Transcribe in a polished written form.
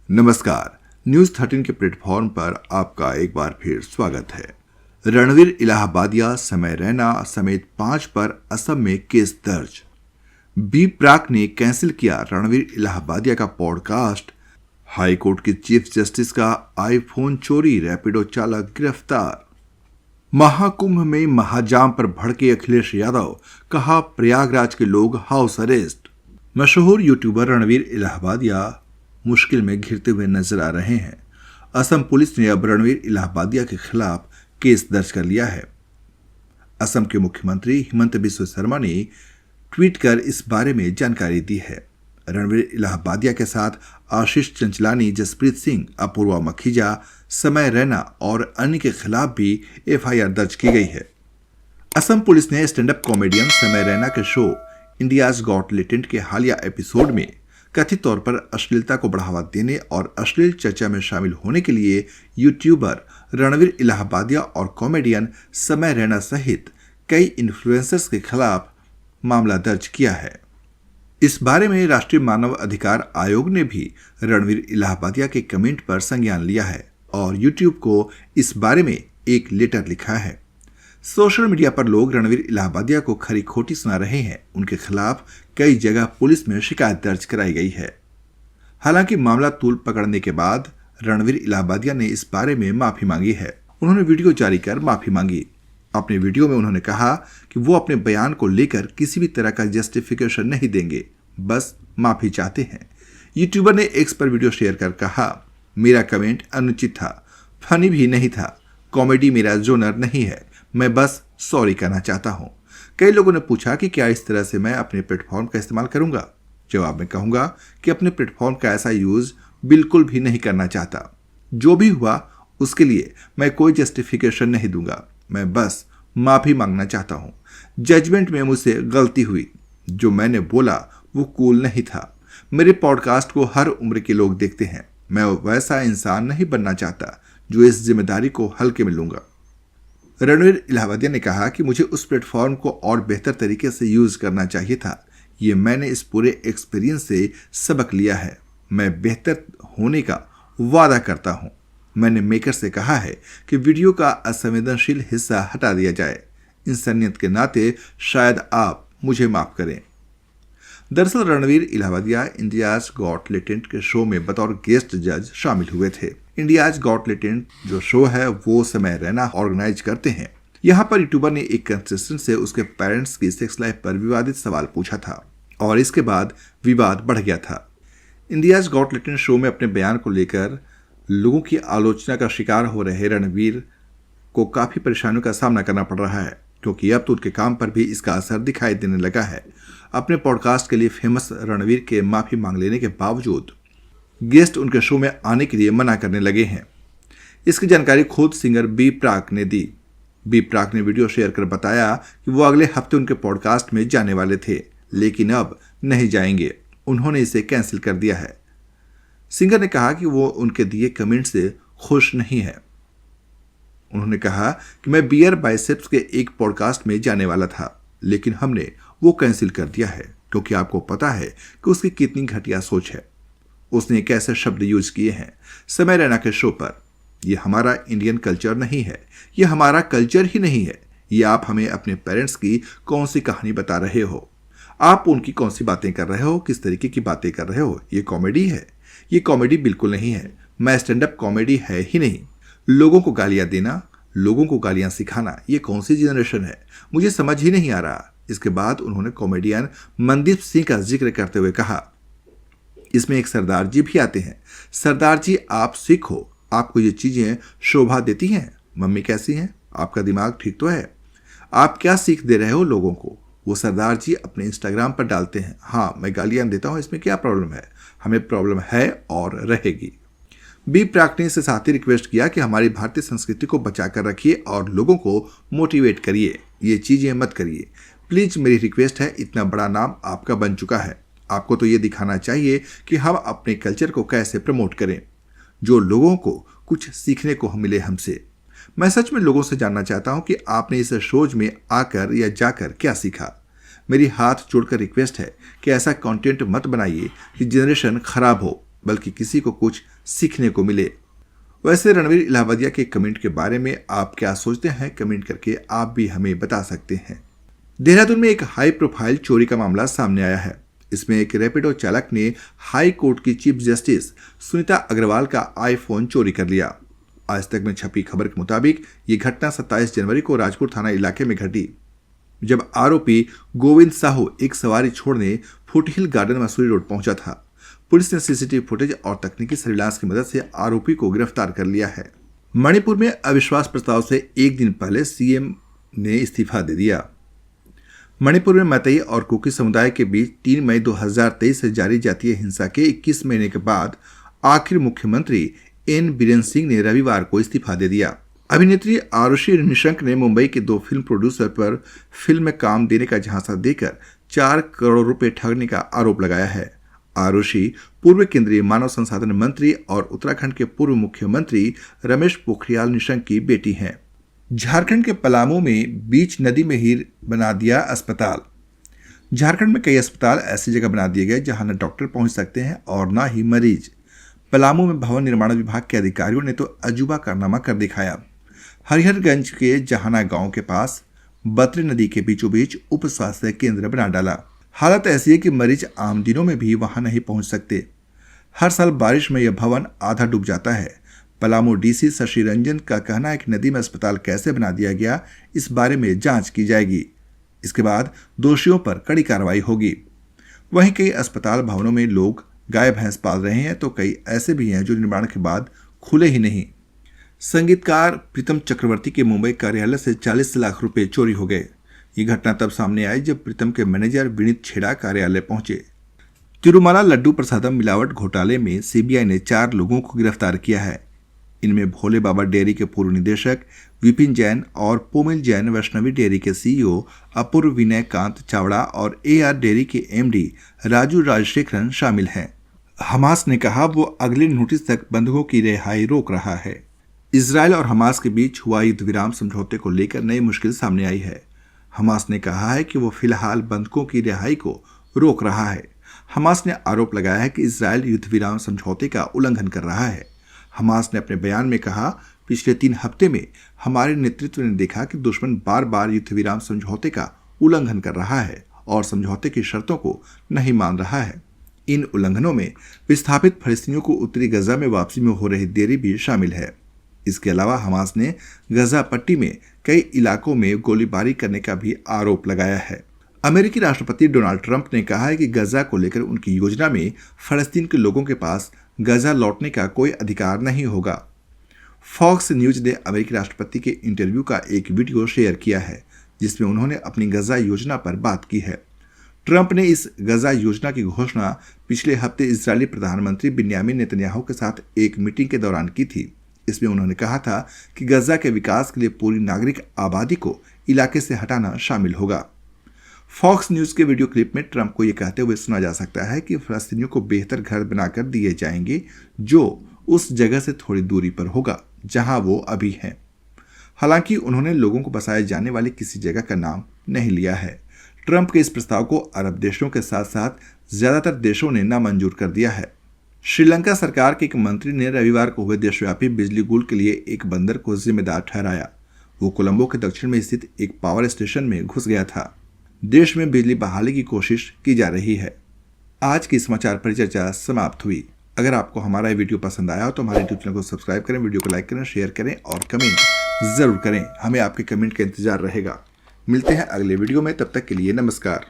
नमस्कार। न्यूज 13 के प्लेटफॉर्म पर आपका एक बार फिर स्वागत है। रणवीर इलाहाबादिया, समय रैना समेत 5 पर असम में केस दर्ज। बी प्राक ने कैंसिल किया रणवीर इलाहाबादिया का पॉडकास्ट। हाईकोर्ट के चीफ जस्टिस का आईफोन चोरी, रैपिडो चालक गिरफ्तार। महाकुंभ में महाजाम पर भड़के अखिलेश यादव, कहा प्रयागराज के लोग हाउस अरेस्ट। मशहूर यूट्यूबर रणवीर इलाहाबादिया मुश्किल में घिरते हुए नजर आ रहे हैं। असम पुलिस ने अब रणवीर इलाहाबादिया के खिलाफ केस दर्ज कर लिया है। असम के मुख्यमंत्री हिमंत बिस्वा शर्मा ने ट्वीट कर इस बारे में जानकारी दी है। रणवीर इलाहाबादिया के साथ आशीष चंचलानी, जसप्रीत सिंह, अपूर्वा मखीजा, समय रैना और अन्य के खिलाफ भी एफआईआर दर्ज की गई है। असम पुलिस ने स्टैंड अप कॉमेडियन समय रैना के शो इंडियाज गॉट टैलेंट के हालिया एपिसोड में कथित तौर पर अश्लीलता को बढ़ावा देने और अश्लील चर्चा में शामिल होने के लिए यूट्यूबर रणवीर इलाहाबादिया और कॉमेडियन समय रैना सहित कई इन्फ्लुएंसर्स के खिलाफ मामला दर्ज किया है। इस बारे में राष्ट्रीय मानव अधिकार आयोग ने भी रणवीर इलाहाबादिया के कमेंट पर संज्ञान लिया है और यूट्यूब को इस बारे में एक लेटर लिखा है। सोशल मीडिया पर लोग रणवीर इलाहाबादिया को खरी खोटी सुना रहे हैं। उनके खिलाफ कई जगह पुलिस में शिकायत दर्ज कराई गई है। हालांकि मामला तूल पकड़ने के बाद रणवीर इलाहाबादिया ने इस बारे में माफी मांगी है। उन्होंने वीडियो जारी कर माफी मांगी। अपने वीडियो में उन्होंने कहा कि वो अपने बयान को लेकर किसी भी तरह का जस्टिफिकेशन नहीं देंगे, बस माफी चाहते हैं। यूट्यूबर ने एक्स पर वीडियो शेयर कर कहा, मेरा कमेंट अनुचित था, फनी भी नहीं था, कॉमेडी मेरा जोनर नहीं है, मैं बस सॉरी कहना चाहता हूं। कई लोगों ने पूछा कि क्या इस तरह से मैं अपने प्लेटफॉर्म का इस्तेमाल करूंगा। जवाब में कहूंगा कि अपने प्लेटफॉर्म का ऐसा यूज बिल्कुल भी नहीं करना चाहता। जो भी हुआ उसके लिए मैं कोई जस्टिफिकेशन नहीं दूंगा, मैं बस माफी मांगना चाहता हूं। जजमेंट में मुझसे गलती हुई, जो मैंने बोला वो कूल नहीं था। मेरे पॉडकास्ट को हर उम्र के लोग देखते हैं। मैं वैसा इंसान नहीं बनना चाहता जो इस जिम्मेदारी को हल्के में लूंगा। रणवीर इलाहाबादिया ने कहा कि मुझे उस प्लेटफॉर्म को और बेहतर तरीके से यूज करना चाहिए था। ये मैंने इस पूरे एक्सपीरियंस से सबक लिया है। मैं बेहतर होने का वादा करता हूं। मैंने मेकर से कहा है कि वीडियो का असंवेदनशील हिस्सा हटा दिया जाए। इंसानियत के नाते शायद आप मुझे माफ करें। दरअसल Ranveer Allahbadia India's got talent के शो में बतौर गेस्ट जज शामिल हुए थे। इंडियाज गॉट टैलेंट जो शो है वो समय रैना ऑर्गेनाइज करते हैं। यहाँ पर यूट्यूबर ने एक कंटेस्टेंट से उसके पेरेंट्स की सेक्स लाइफ पर विवादित सवाल पूछा था और इसके बाद विवाद बढ़ गया था। इंडियाज गॉट टैलेंट शो में अपने बयान को लेकर लोगों की आलोचना का शिकार हो रहे रणवीर को काफी परेशानियों का सामना करना पड़ रहा है, क्योंकि अब तो उनके काम पर भी इसका असर दिखाई देने लगा है। अपने पॉडकास्ट के लिए फेमस रणवीर के माफी मांग लेने के बावजूद गेस्ट उनके शो में आने के लिए मना करने लगे हैं। इसकी जानकारी खुद सिंगर बी प्राक ने दी। बी प्राक ने वीडियो शेयर कर बताया कि वो अगले हफ्ते उनके पॉडकास्ट में जाने वाले थे, लेकिन अब नहीं जाएंगे। उन्होंने इसे कैंसिल कर दिया है। सिंगर ने कहा कि वो उनके दिए कमेंट से खुश नहीं है। उन्होंने कहा कि मैं बियर बाइसेप्स के एक पॉडकास्ट में जाने वाला था, लेकिन हमने वो कैंसिल कर दिया है, क्योंकि आपको पता है कि उसकी कितनी घटिया सोच है। उसने कैसे शब्द यूज किए हैं समय रैना के शो पर। यह हमारा इंडियन कल्चर नहीं है, यह हमारा कल्चर ही नहीं है। यह आप हमें अपने पेरेंट्स की कौन सी कहानी बता रहे हो? आप उनकी कौन सी बातें कर रहे हो? किस तरीके की बातें कर रहे हो? ये कॉमेडी है? ये कॉमेडी बिल्कुल नहीं है। मैं स्टैंड अप कॉमेडी है ही नहीं। लोगों को गालियां देना, लोगों को गालियां सिखाना, ये कौन सी जनरेशन है? मुझे समझ ही नहीं आ रहा। इसके बाद उन्होंने कॉमेडियन मनदीप सिंह का जिक्र करते हुए कहा, इसमें एक सरदार जी भी आते हैं। सरदार जी आप सीखो, आपको ये चीजें शोभा देती हैं। मम्मी कैसी हैं? आपका दिमाग ठीक तो है? आप क्या सीख दे रहे हो लोगों को? वो सरदार जी अपने इंस्टाग्राम पर डालते हैं, हाँ मैं गालियां देता हूं, इसमें क्या प्रॉब्लम है? हमें प्रॉब्लम है और रहेगी। बी प्राक ने इससे साथ ही रिक्वेस्ट किया कि हमारी भारतीय संस्कृति को बचा कर रखिए और लोगों को मोटिवेट करिए, ये चीजें मत करिए प्लीज। मेरी रिक्वेस्ट है, इतना बड़ा नाम आपका बन चुका है, आपको तो ये दिखाना चाहिए कि हम अपने कल्चर को कैसे प्रमोट करें, जो लोगों को कुछ सीखने को मिले हमसे। मैं सच में लोगों से जानना चाहता हूं कि आपने इस शोज में आकर या जाकर क्या सीखा। मेरी हाथ जोड़कर रिक्वेस्ट है कि ऐसा कंटेंट मत बनाइए कि जनरेशन खराब हो। बल्कि किसी को कुछ सीखने को मिले। वैसे रणवीर इलाहाबादिया के कमेंट के बारे में आप क्या सोचते हैं, कमेंट करके आप भी हमें बता सकते हैं। देहरादून में एक हाई प्रोफाइल चोरी का मामला सामने आया है। इसमें एक रैपिडो चालक ने हाई कोर्ट की चीफ जस्टिस सुनीता अग्रवाल का आईफोन चोरी कर लिया। आज तक में छपी खबर के मुताबिक ये घटना 27 जनवरी को राजपुर थाना इलाके में घटी, जब आरोपी गोविंद साहू एक सवारी छोड़ने फुटहिल गार्डन मसूरी रोड पहुंचा था। पुलिस ने सीसीटीवी फुटेज और तकनीकी सर्विलांस की मदद से आरोपी को गिरफ्तार कर लिया है। मणिपुर में अविश्वास प्रस्ताव से एक दिन पहले सीएम ने इस्तीफा दे दिया। मणिपुर में मैतेई और कुकी समुदाय के बीच 3 मई 2023 से जारी जातीय हिंसा के 21 महीने के बाद आखिर मुख्यमंत्री एन बीरेन सिंह ने रविवार को इस्तीफा दे दिया। अभिनेत्री आरुषि निशंक ने मुंबई के 2 फिल्म प्रोड्यूसर पर फिल्म में काम देने का झांसा देकर 4 करोड़ रुपए ठगने का आरोप लगाया है। आरुषि पूर्व केंद्रीय मानव संसाधन मंत्री और उत्तराखंड के पूर्व मुख्यमंत्री रमेश पोखरियाल निशंक की बेटी हैं। झारखंड के पलामू में बीच नदी में ही बना दिया अस्पताल। झारखंड में कई अस्पताल ऐसी जगह बना दिए गए जहां न डॉक्टर पहुंच सकते हैं और न ही मरीज। पलामू में भवन निर्माण विभाग के अधिकारियों ने तो अजूबा कारनामा कर दिखाया। हरिहरगंज के जहाना गांव के पास बतरे नदी के बीचों बीच उप स्वास्थ्य केंद्र बना डाला। हालत ऐसी है कि मरीज आम दिनों में भी वहां नहीं पहुंच सकते। हर साल बारिश में यह भवन आधा डूब जाता है। पलामू डीसी शशि रंजन का कहना है कि नदी में अस्पताल कैसे बना दिया गया, इस बारे में जांच की जाएगी। इसके बाद दोषियों पर कड़ी कार्रवाई होगी। वहीं कई अस्पताल भवनों में लोग गाय भैंस पाल रहे हैं, तो कई ऐसे भी हैं जो निर्माण के बाद खुले ही नहीं। संगीतकार प्रीतम चक्रवर्ती के मुंबई कार्यालय से 40 लाख रुपए चोरी हो गए। ये घटना तब सामने आई जब प्रीतम के मैनेजर विनीत छेड़ा कार्यालय पहुंचे। तिरुमला लड्डू प्रसादम मिलावट घोटाले में सीबीआई ने 4 लोगों को गिरफ्तार किया है। इनमें भोले बाबा डेयरी के पूर्व निदेशक विपिन जैन और पोमिल जैन, वैष्णवी डेयरी के सीईओ अपूर्व विनय कांत चावड़ा और एआर डेयरी के एमडी राजू राजशेखरन शामिल हैं। हमास ने कहा वो अगले नोटिस तक बंधकों की रिहाई रोक रहा है। इजरायल और हमास के बीच हुआ युद्ध विराम समझौते को लेकर नई मुश्किल सामने आई है। हमास ने कहा है कि वो फिलहाल बंधकों की रिहाई को रोक रहा है। हमास ने आरोप लगाया है कि इजरायल युद्ध विराम समझौते का उल्लंघन कर रहा है। हमास ने अपने बयान में कहा, पिछले 3 हफ्ते में हमारे नेतृत्व ने देखा कि दुश्मन बार बार युद्ध विराम समझौते का उल्लंघन कर रहा है और समझौते की शर्तों को नहीं मान रहा है। इन उल्लंघनों में विस्थापित फलस्तीनियों को उत्तरी गजा में वापसी में हो रही देरी भी शामिल है। इसके अलावा हमास ने गजा पट्टी में कई इलाकों में गोलीबारी करने का भी आरोप लगाया है। अमेरिकी राष्ट्रपति डोनाल्ड ट्रंप ने कहा है कि गजा को लेकर उनकी योजना में फलस्तीन के लोगों के पास गजा लौटने का कोई अधिकार नहीं होगा। फॉक्स न्यूज ने अमेरिकी राष्ट्रपति के इंटरव्यू का एक वीडियो शेयर किया है, जिसमें उन्होंने अपनी गजा योजना पर बात की है। ट्रंप ने इस गजा योजना की घोषणा पिछले हफ्ते इजरायली प्रधानमंत्री बिन्यामिन नेतन्याहू के साथ एक मीटिंग के दौरान की थी। इसमें उन्होंने कहा था कि गजा के विकास के लिए पूरी नागरिक आबादी को इलाके से हटाना शामिल होगा। फॉक्स न्यूज के वीडियो क्लिप में ट्रंप को यह कहते हुए सुना जा सकता है कि फलस्तीनियों को बेहतर घर बनाकर दिए जाएंगे जो उस जगह से थोड़ी दूरी पर होगा जहां वो अभी हैं। हालांकि उन्होंने लोगों को बसाए जाने वाली किसी जगह का नाम नहीं लिया है। ट्रंप के इस प्रस्ताव को अरब देशों के साथ साथ ज्यादातर देशों ने नामंजूर कर दिया है। श्रीलंका सरकार के एक मंत्री ने रविवार को हुए देशव्यापी बिजली गुल के लिए एक बंदर को जिम्मेदार ठहराया। वो कोलंबो के दक्षिण में स्थित एक पावर स्टेशन में घुस गया था। देश में बिजली बहाली की कोशिश की जा रही है। आज की समाचार परिचर्चा समाप्त हुई। अगर आपको हमारा ये वीडियो पसंद आया हो तो हमारे यूट्यूब चैनल को सब्सक्राइब करें, वीडियो को लाइक करें, शेयर करें और कमेंट जरूर करें। हमें आपके कमेंट का इंतजार रहेगा। मिलते हैं अगले वीडियो में, तब तक के लिए नमस्कार।